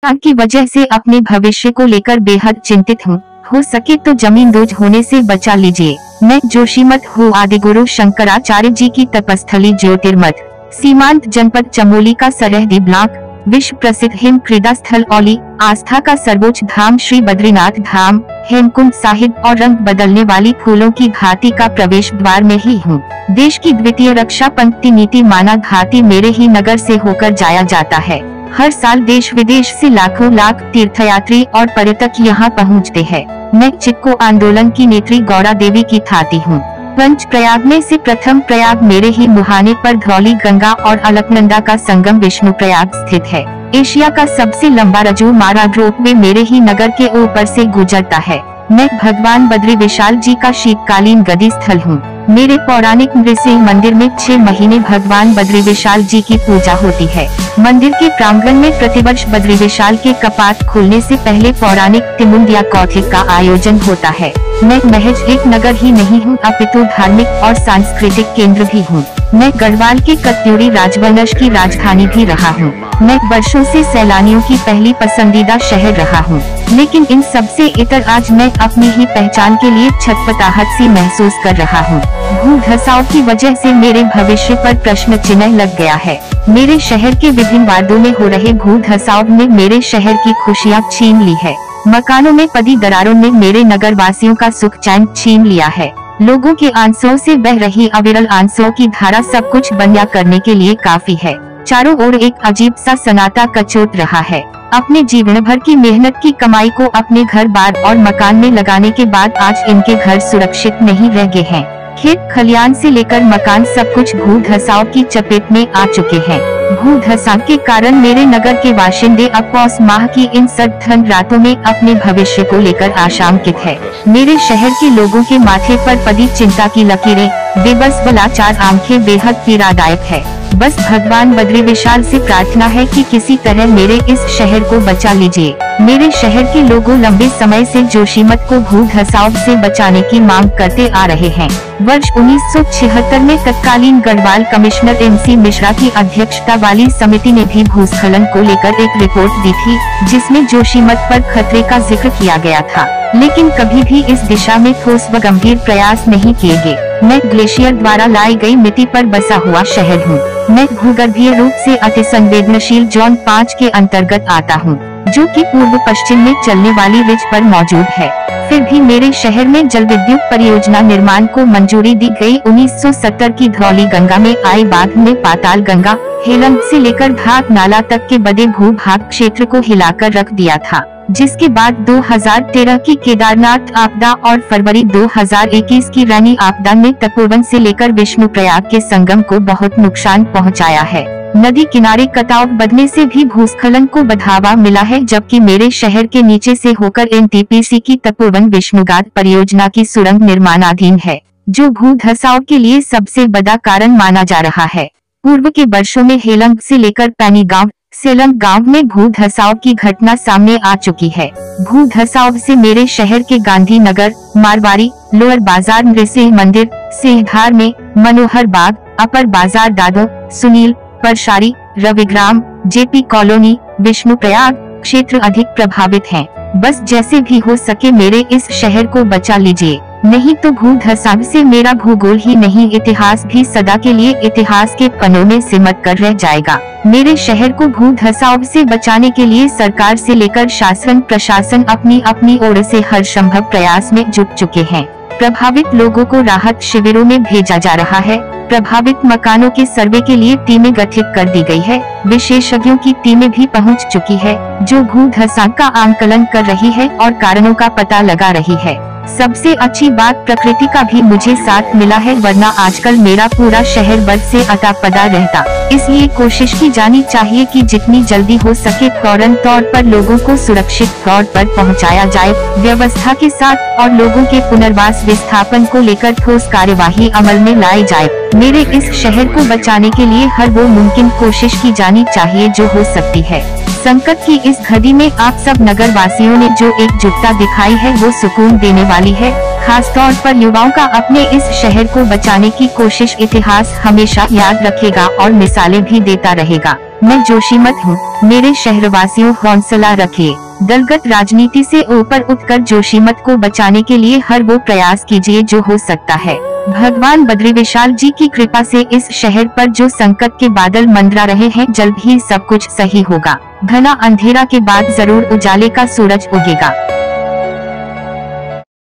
की वजह से अपने भविष्य को लेकर बेहद चिंतित हूँ। हो सके तो जमीन दोज होने से बचा लीजिए। मैं जोशीमठ हूँ। आदिगुरु शंकराचार्य जी की तपस्थली ज्योतिर्मठ, सीमांत जनपद चमोली का सरहदी ब्लॉक, विश्व प्रसिद्ध हिम क्रीड़ा स्थल औली, आस्था का सर्वोच्च धाम श्री बद्रीनाथ धाम, हेमकुंड साहिब और रंग बदलने वाली फूलों की घाटी का प्रवेश द्वार में ही हूँ। देश की द्वितीय रक्षा पंक्ति नीति माना घाटी मेरे ही नगर से होकर जाया जाता है। हर साल देश विदेश से लाखों लाख तीर्थयात्री और पर्यटक यहाँ पहुँचते हैं। मैं चिपको आंदोलन की नेत्री गौड़ा देवी की थाती हूँ। पंच प्रयाग में से प्रथम प्रयाग मेरे ही मुहाने पर धौली गंगा और अलकनंदा का संगम विष्णु प्रयाग स्थित है। एशिया का सबसे लंबा रजू मार्ग रोपवे मेरे ही नगर के ऊपर से गुजरता है। मैं भगवान बद्री विशाल जी का शीतकालीन गदी स्थल हूँ। मेरे पौराणिक नृसिंह मंदिर में 6 महीने भगवान बद्री विशाल जी की पूजा होती है। मंदिर के प्रांगण में प्रतिवर्ष बद्री विशाल के कपाट खुलने से पहले पौराणिक तिमुंडिया कौथिक का आयोजन होता है। मैं महज एक नगर ही नहीं हूँ अपितु धार्मिक और सांस्कृतिक केंद्र भी हूँ। मैं गढ़वाल के कत्यूरी राजवंश की राजधानी भी रहा हूँ। मैं वर्षों से सैलानियों की पहली पसंदीदा शहर रहा हूँ, लेकिन इन सबसे इतर आज मैं अपनी ही पहचान के लिए छटपटाहट सी महसूस कर रहा हूँ। भू धसाव की वजह से मेरे भविष्य पर प्रश्न चिन्ह लग गया है। मेरे शहर के विभिन्न वार्डों में हो रहे भू धसाव ने मेरे शहर की खुशियाँ छीन ली है। मकानों में पड़ी दरारों ने मेरे नगर वासियों का सुख चैन छीन लिया है। लोगों के आंसुओं से बह रही अविरल आंसुओं की धारा सब कुछ बंद करने के लिए काफी है। चारों ओर एक अजीब सा सन्नाटा कचोट रहा है। अपने जीवन भर की मेहनत की कमाई को अपने घर बार और मकान में लगाने के बाद आज इनके घर सुरक्षित नहीं रह गए हैं। खेत खलियान से लेकर मकान सब कुछ भू धसाव की चपेट में आ चुके हैं। भू धसाव के कारण मेरे नगर के बाशिंदे अब पौष माह की इन सघन रातों में अपने भविष्य को लेकर आशंकित है। मेरे शहर के लोगों के माथे पर पड़ी चिंता की लकीरें, बेबस लाचार आंखें बेहद पीड़ादायक है। बस भगवान बद्री विशाल से प्रार्थना है कि किसी तरह मेरे इस शहर को बचा लीजिए। मेरे शहर के लोगों लंबे समय से जोशीमठ को भू धसाव से बचाने की मांग करते आ रहे हैं। वर्ष 1976 में तत्कालीन गढ़वाल कमिश्नर MC मिश्रा की अध्यक्षता वाली समिति ने भी भूस्खलन को लेकर एक रिपोर्ट दी थी, जिसमें जोशीमठ पर खतरे का जिक्र किया गया था, लेकिन कभी भी इस दिशा में ठोस व गंभीर प्रयास नहीं किए गए। मैं ग्लेशियर द्वारा लाई गई मिट्टी पर बसा हुआ शहर हूँ। मैं भूगर्भीय रूप से अति संवेदनशील जोन 5 के अंतर्गत आता हूँ, जो कि पूर्व पश्चिम में चलने वाली रिज पर मौजूद है। फिर भी मेरे शहर में जल विद्युत परियोजना निर्माण को मंजूरी दी गई। 1970 की धौली गंगा में आई बाढ़ में पाताल गंगा, हेलंग से लेकर घाट नाला तक के बड़े भूभाग क्षेत्र को हिलाकर रख दिया था, जिसके बाद 2013 की केदारनाथ आपदा और फरवरी 2021 की रैनी आपदा ने तपोवन से लेकर विष्णु प्रयाग के संगम को बहुत नुकसान पहुंचाया है। नदी किनारे कटाव बढ़ने से भी भूस्खलन को बढ़ावा मिला है, जबकि मेरे शहर के नीचे से होकर NTPC की तपोवन विष्णुघाट परियोजना की सुरंग निर्माणाधीन है, जो भू धसाव के लिए सबसे बड़ा कारण माना जा रहा है। पूर्व के वर्षों में हेलंग से लेकर पैनी गांव, सेलंग गांव में भू धसाव की घटना सामने आ चुकी है। भू धसाव से मेरे शहर के गांधी नगर, मारवाड़ी, लोअर बाजार, नृसिंह मंदिर, सिंहधार में, मनोहर बाग, अपर बाजार, दादो, सुनील, परशारी, रविग्राम, JP कॉलोनी, विष्णु प्रयाग क्षेत्र अधिक प्रभावित हैं। बस जैसे भी हो सके मेरे इस शहर को बचा लीजिए, नहीं तो भू धसाव से मेरा भूगोल ही नहीं इतिहास भी सदा के लिए इतिहास के पन्नों में सिमट कर रह जाएगा। मेरे शहर को भू धसाव से बचाने के लिए सरकार से लेकर शासन प्रशासन अपनी अपनी ओर से हर संभव प्रयास में जुट चुके हैं। प्रभावित लोगों को राहत शिविरों में भेजा जा रहा है। प्रभावित मकानों के सर्वे के लिए टीमें गठित कर दी गई है। विशेषज्ञों की टीमें भी पहुंच चुकी है, जो भू धसाव का आंकलन कर रही है और कारणों का पता लगा रही है। सबसे अच्छी बात प्रकृति का भी मुझे साथ मिला है, वरना आजकल मेरा पूरा शहर बर्फ से अटा पड़ा रहता। इसलिए कोशिश की जानी चाहिए कि जितनी जल्दी हो सके फौरन तौर पर लोगों को सुरक्षित तौर पर पहुंचाया जाए। व्यवस्था के साथ और लोगों के पुनर्वास विस्थापन को लेकर ठोस कार्यवाही अमल में लाई जाए। मेरे इस शहर को बचाने के लिए हर वो मुमकिन कोशिश की जानी चाहिए जो हो सकती है। संकट की इस घड़ी में आप सब नगर वासियों ने जो एकजुटता दिखाई है वो सुकून देने वाली है। खास तौर पर युवाओं का अपने इस शहर को बचाने की कोशिश इतिहास हमेशा याद रखेगा और मिसालें भी देता रहेगा। मैं जोशीमठ हूँ, मेरे शहरवासियों हौसला रखिए। दलगत राजनीति से ऊपर उठकर जोशीमठ को बचाने के लिए हर वो प्रयास कीजिए जो हो सकता है। भगवान बद्रीविशाल जी की कृपा से इस शहर पर जो संकट के बादल मंडरा रहे हैं, जल्द ही सब कुछ सही होगा। घना अंधेरा के बाद जरूर उजाले का सूरज उगेगा।